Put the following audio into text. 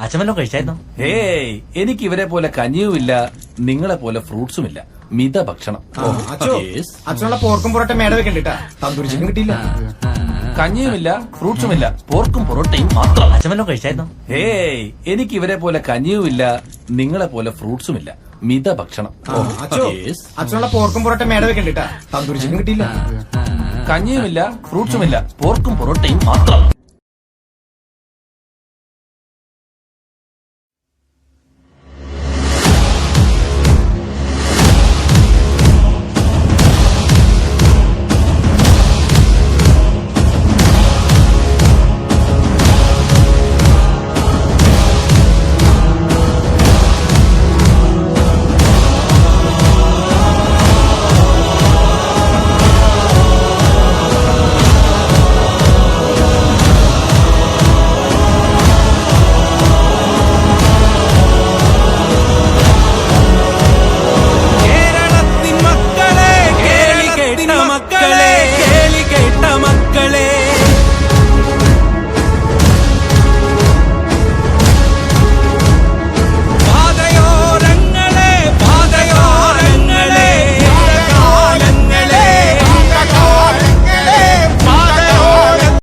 അച്ഛൻ വല്ലതും കഴിച്ചായിരുന്നോ? ഏയ് എനിക്ക് ഇവരെ പോലെ കഞ്ഞിയുമില്ല, നിങ്ങളെ പോലെ ഫ്രൂട്ട്സും ഇല്ല. മിത ഭക്ഷണം. അച്ഛനുള്ള പോർക്കും പൊറോട്ട മേട വെക്കണ്ടിട്ടാ. തന്തൂരി ചിക്കൻ കിട്ടിയില്ല. കഞ്ഞിയുമില്ല, ഫ്രൂട്ട്സുമില്ല, പോർക്കും പൊറോട്ടയും മാത്രം. അച്ഛൻ വല്ലതും കഴിച്ചായിരുന്നോ? ഏയ് എനിക്ക് ഇവരെ പോലെ കഞ്ഞിയുമില്ല, നിങ്ങളെ പോലെ ഫ്രൂട്ട്സും ഇല്ല. മിത ഭക്ഷണം. അച്ഛനുള്ള പോർക്കും പൊറോട്ട മേട വെക്കണ്ടിട്ടാ. തന്തൂരി ചിക്കൻ കിട്ടിയില്ല. കഞ്ഞിയുമില്ല, ഫ്രൂട്ട്സുമില്ല, പോർക്കും പൊറോട്ടയും മാത്രം.